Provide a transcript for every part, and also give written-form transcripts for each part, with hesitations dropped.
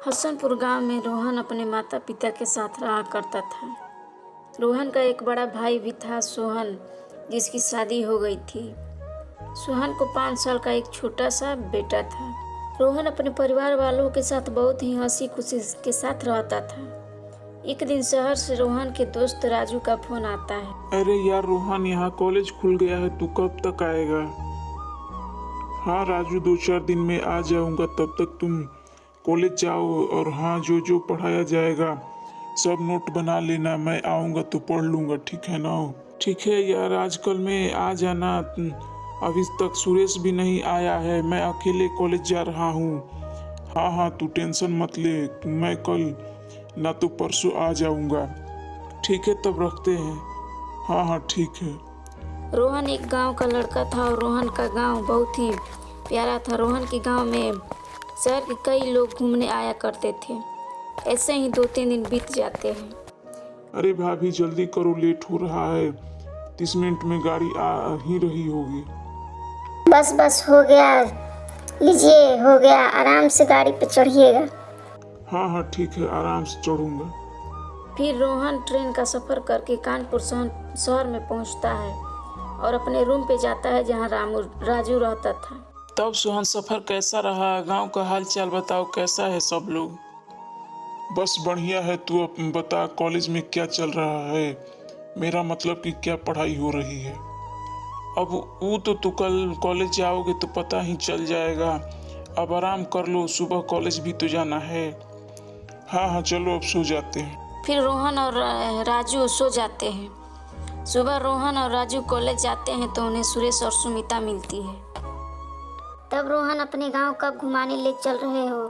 हसनपुर गांव में रोहन अपने माता पिता के साथ रहा करता था। रोहन का एक बड़ा भाई भी था, सोहन, जिसकी शादी हो गई थी। सोहन को 5 साल का एक छोटा सा बेटा था। रोहन अपने परिवार वालों के साथ बहुत ही हंसी खुशी के साथ रहता था। एक दिन शहर से रोहन के दोस्त राजू का फोन आता है। अरे यार रोहन, यहाँ कॉलेज खुल गया है, तू कब तक आएगा? हाँ राजू, 2-4 दिन में आ जाऊंगा, तब तक तुम कॉलेज जाओ। और हाँ, जो जो पढ़ाया जाएगा सब नोट बना लेना, मैं आऊँगा तो पढ़ लूँगा, ठीक है ना? ठीक है यार, आजकल में आ जाना। अभी तक सुरेश भी नहीं आया है, मैं अकेले कॉलेज जा रहा हूँ। हाँ हाँ, तू टेंशन मत ले, मैं कल ना तो परसों आ जाऊँगा। ठीक है, तब रखते हैं। हाँ हाँ ठीक है। रोहन एक गांव का लड़का था और रोहन का गांव बहुत ही प्यारा था। रोहन के गांव में शहर के कई लोग घूमने आया करते थे। ऐसे ही 2-3 दिन बीत जाते हैं। अरे भाभी जल्दी करो, लेट हो रहा है, 30 मिनट में गाड़ी आ ही रही होगी। बस बस हो गया, लीजिए हो गया, आराम से गाड़ी पे चढ़िएगा। हाँ हाँ ठीक है, आराम से चढ़ूंगा। फिर रोहन ट्रेन का सफ़र करके कानपुर शहर में पहुंचता है और अपने रूम पे जाता है जहां राजू रहता था। तब सोहन, सफ़र कैसा रहा? गांव का हाल चाल बताओ, कैसा है सब लोग? बस बढ़िया है, तू अब बता, कॉलेज में क्या चल रहा है? मेरा मतलब कि क्या पढ़ाई हो रही है? अब वो तो तू कल कॉलेज जाओगे तो पता ही चल जाएगा। अब आराम कर लो, सुबह कॉलेज भी तो जाना है। हाँ हाँ चलो, अब सो जाते हैं। फिर रोहन और राजू सो जाते हैं। सुबह रोहन और राजू कॉलेज जाते हैं तो उन्हें सुरेश और सुमिता मिलती है। तब रोहन, अपने गांव कब घुमाने ले चल रहे हो?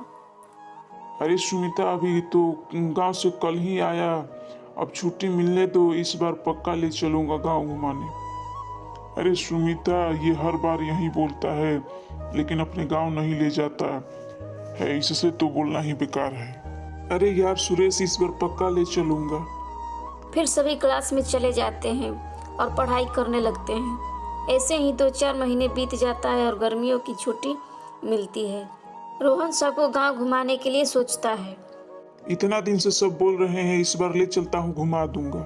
अरे सुमिता, अभी तो गांव से कल ही आया, अब छुट्टी मिलने दो, इस बार पक्का ले चलूंगा गांव घुमाने। अरे सुमिता, ये हर बार यही बोलता है लेकिन अपने गांव नहीं ले जाता है, इससे तो बोलना ही बेकार है। अरे यार सुरेश, इस बार पक्का ले चलूंगा। फिर सभी क्लास में चले जाते हैं और पढ़ाई करने लगते हैं। ऐसे ही 2-4 महीने बीत जाता है और गर्मियों की छुट्टी मिलती है। रोहन सबको गांव घुमाने के लिए सोचता है। इतना दिन से सब बोल रहे हैं, इस बार ले चलता हूँ, घुमा दूंगा।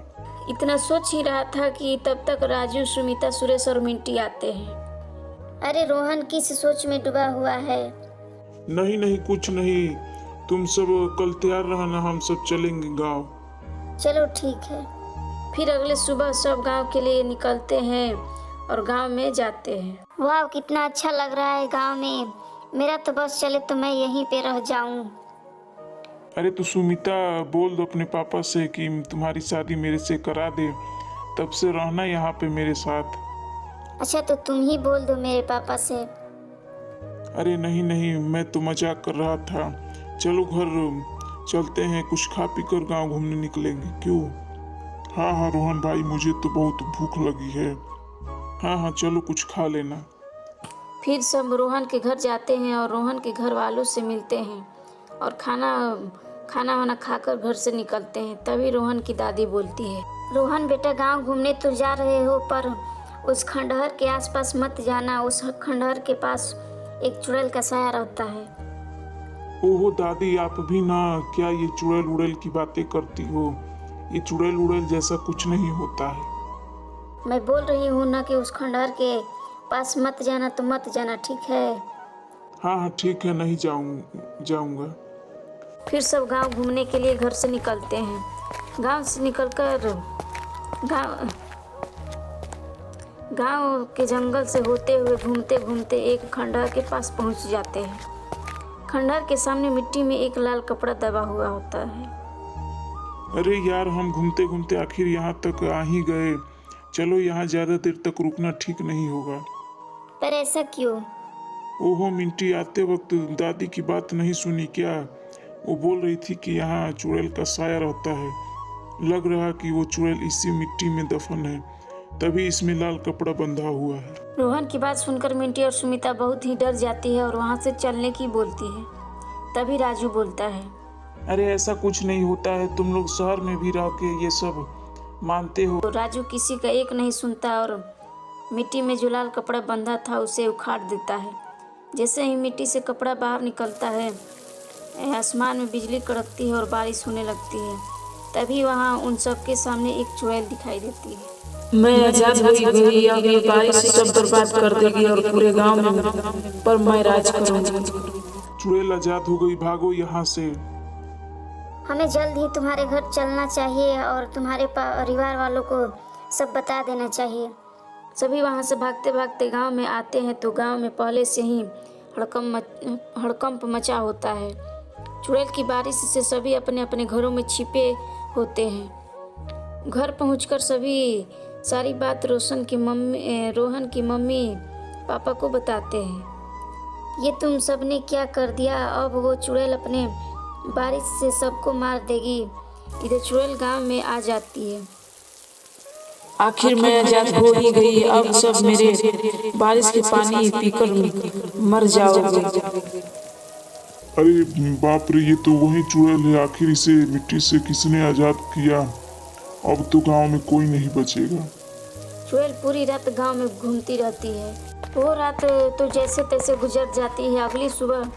इतना सोच ही रहा था कि तब तक राजू, सुमिता, सुरेश और मिंटी आते हैं। अरे रोहन, किस सोच में डूबा हुआ है? नहीं नहीं, कुछ नहीं, तुम सब कल तैयार रहना, हम सब चलेंगे गांव। चलो ठीक है। फिर अगले सुबह सब गांव के लिए निकलते हैं और गांव में जाते हैं। वाह, कितना अच्छा लग रहा है गांव में। मेरा तो बस चले तो मैं यहीं पे रह जाऊं। अरे तो सुमिता, बोल दो अपने पापा से कि तुम्हारी शादी मेरे से करा दे, तब से रहना यहाँ पे मेरे साथ। अच्छा, तो तुम ही बोल दो मेरे पापा से। अरे नहीं नहीं, मैं तो मजाक कर रहा था। चलो घर चलते हैं, कुछ खा पी कर गाँव घूमने निकलेंगे, क्यों? हाँ हाँ रोहन भाई, मुझे तो बहुत भूख लगी है। हाँ हाँ चलो, कुछ खा लेना। फिर सब रोहन के घर जाते हैं और रोहन के घर वालों से मिलते हैं और खाना वाना खाकर घर से निकलते हैं। तभी रोहन की दादी बोलती है, रोहन बेटा, गांव घूमने तो जा रहे हो पर उस खंडहर के आसपास मत जाना। उस खंडहर के पास एक चुड़ैल का साया रहता है। ओहो दादी, आप भी ना क्या ये चुड़ैल उड़ैल की बातें करती हो? ये चुड़ैल उड़ैल जैसा कुछ नहीं होता है। मैं बोल रही हूँ ना कि उस खंडहर के पास मत जाना, तो मत जाना, ठीक है? हाँ हाँ ठीक है, नहीं जाऊंगा। फिर सब गांव घूमने के लिए घर से निकलते हैं। गांव से निकलकर गांव के जंगल से होते हुए घूमते घूमते एक खंडहर के पास पहुंच जाते हैं। खंडहर के सामने मिट्टी में एक लाल कपड़ा दबा हुआ होता है। अरे यार, हम घूमते घूमते आखिर यहाँ तक आ ही गए। चलो, यहाँ ज्यादा देर तक रुकना ठीक नहीं होगा। पर ऐसा क्यों? ओहो मिंटी, आते वक्त दादी की बात नहीं सुनी क्या? वो बोल रही थी कि यहाँ चुड़ैल का साया रहता है। लग रहा कि वो चुड़ैल इसी मिट्टी में दफन है, तभी इसमें लाल कपड़ा बंधा हुआ है। रोहन की बात सुनकर मिंटी और सुमिता बहुत ही डर जाती है और वहाँ से चलने की बोलती है। तभी राजू बोलता है, अरे ऐसा कुछ नहीं होता है, तुम लोग शहर में भी रह के ये सब मानते हो। राजू किसी का एक नहीं सुनता और मिट्टी में जो लाल कपड़ा बंधा था उसे उखाड़ देता है। जैसे ही मिट्टी से कपड़ा बाहर निकलता है आसमान में बिजली कड़कती है और बारिश होने लगती है। तभी वहाँ उन सबके सामने एक चुड़ैल दिखाई देती है। मैं आजाद हो गई, अब ये बारिश सब बर्बाद कर देगी और पूरे गांव में पर मैं राज करूंगी। चुड़ैल आजाद हो गई, भागो यहाँ से। हमें जल्द ही तुम्हारे घर चलना चाहिए और तुम्हारे परिवार वालों को सब बता देना चाहिए। सभी वहाँ से भागते भागते गांव में आते हैं तो गांव में पहले से ही हड़कंप मचा होता है। चुड़ैल की बारिश से सभी अपने अपने घरों में छिपे होते हैं। घर पहुंचकर सभी सारी बात रोहन की मम्मी पापा को बताते हैं। ये तुम सब ने क्या कर दिया? अब वो चुड़ैल अपने बारिश से सबको मार देगी। इधर चुड़ैल गांव में आ जाती है। आखिर मैं आजाद हो ही गई, अब सब मेरे बारिश के पानी पीकर मर जाओगे। अरे बाप रे, ये तो वही चुड़ैल है। आखिर इसे मिट्टी से किसने आजाद किया? अब तो गांव में कोई नहीं बचेगा। चुड़ैल पूरी रात गांव में घूमती रहती है। वो रात तो जैसे तैसे गुजर जाती है। अगली सुबह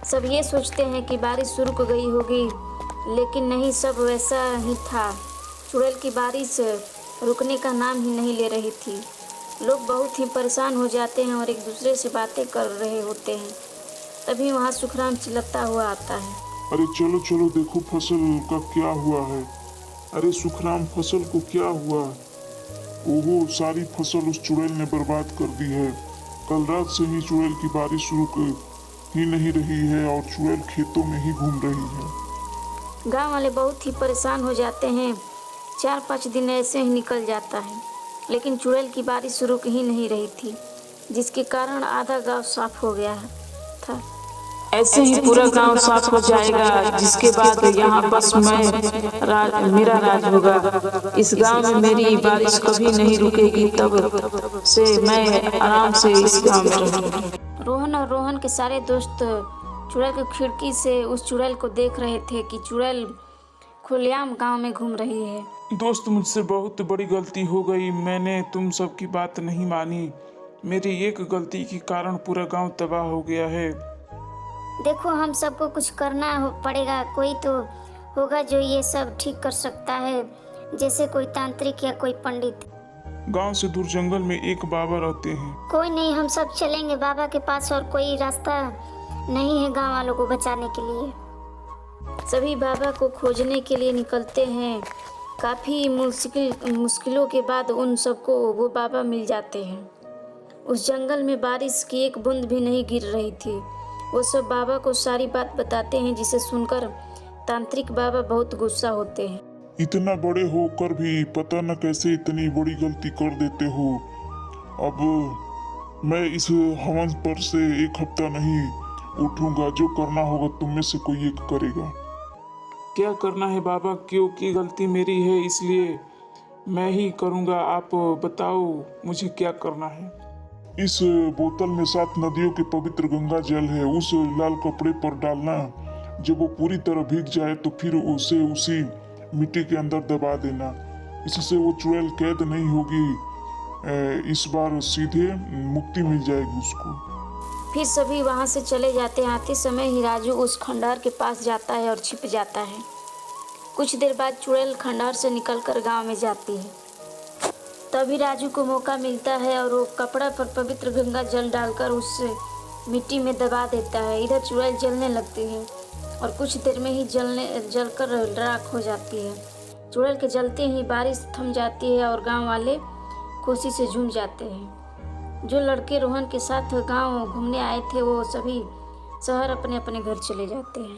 सब ये सोचते हैं कि बारिश रुक गई होगी, लेकिन नहीं, सब वैसा ही था। चुड़ैल की बारिश रुकने का नाम ही नहीं ले रही थी। लोग बहुत ही परेशान हो जाते हैं और एक दूसरे से बातें कर रहे होते हैं। तभी वहाँ सुखराम चिल्लाता हुआ आता है। अरे चलो चलो, देखो फसल का क्या हुआ है। अरे सुखराम, फसल को क्या हुआ? ओहो, सारी फसल उस चुड़ैल ने बर्बाद कर दी है। कल रात से ही चुड़ैल की बारिश रुक ही नहीं रही है और चुड़ैल खेतों में ही घूम रही है। गांव वाले बहुत ही परेशान हो जाते हैं। 4-5 दिन ऐसे ही निकल जाता है, लेकिन चुड़ैल की बारिश रुक ही नहीं रही थी, जिसके कारण आधा गांव साफ हो गया था। ऐसे ही पूरा गांव साफ हो जाएगा, जिसके बाद यहाँ बस मेरा राज होगा। इस गांव में मेरी बारिश कभी नहीं रुकेगी, तब से मैं आराम से इस गांव में रहूंगी। रोहन और रोहन के सारे दोस्त चुड़ैल की खिड़की से उस चुड़ैल को देख रहे थे कि चुड़ैल खुलेआम गांव में घूम रही है। दोस्त, मुझसे बहुत बड़ी गलती हो गई। मैंने तुम सबकी बात नहीं मानी। मेरी एक गलती के कारण पूरा गांव तबाह हो गया है। देखो, हम सबको कुछ करना पड़ेगा। कोई तो होगा जो ये सब ठीक कर सकता है, जैसे कोई तांत्रिक या कोई पंडित। गांव से दूर जंगल में एक बाबा रहते हैं। कोई नहीं, हम सब चलेंगे बाबा के पास, और कोई रास्ता नहीं है गांव वालों को बचाने के लिए। सभी बाबा को खोजने के लिए निकलते हैं। काफ़ी मुश्किलों के बाद उन सबको वो बाबा मिल जाते हैं। उस जंगल में बारिश की एक बूंद भी नहीं गिर रही थी। वो सब बाबा को सारी बात बताते हैं, जिसे सुनकर तांत्रिक बाबा बहुत गुस्सा होते हैं। इतना बड़े होकर भी पता न कैसे इतनी बड़ी गलती कर देते हो। अब मैं इस हवन पर से एक हफ्ता नहीं उठूंगा। जो करना होगा तुम में से कोई एक करेगा। क्या करना है बाबा? क्योंकि गलती मेरी है, इसलिए मैं ही करूंगा। आप बताओ मुझे क्या करना है। इस बोतल में 7 नदियों के पवित्र गंगा जल है। उस लाल कपड़े पर डालना। जब वो पूरी तरह भीग जाए तो फिर उसे उसी मिट्टी के अंदर दबा देना। इससे वो चुड़ैल कैद नहीं होगी। इस बार सीधे मुक्ति मिल जाएगी उसको। फिर सभी वहाँ से चले जाते हैं। आते समय ही राजू उस खंडहर के पास जाता है और छिप जाता है। कुछ देर बाद चुड़ैल खंडहर से निकलकर गांव में जाती है। तभी राजू को मौका मिलता है और वो कपड़ा पर पवित्र गंगा जल डालकर उससे मिट्टी में दबा देता है। इधर चुड़ैल जलने लगती है और कुछ देर में ही जलकर राख हो जाती है। चुड़ैल के जलते ही बारिश थम जाती है और गांव वाले खुशी से झूम जाते हैं। जो लड़के रोहन के साथ गांव घूमने आए थे वो सभी शहर अपने अपने घर चले जाते हैं।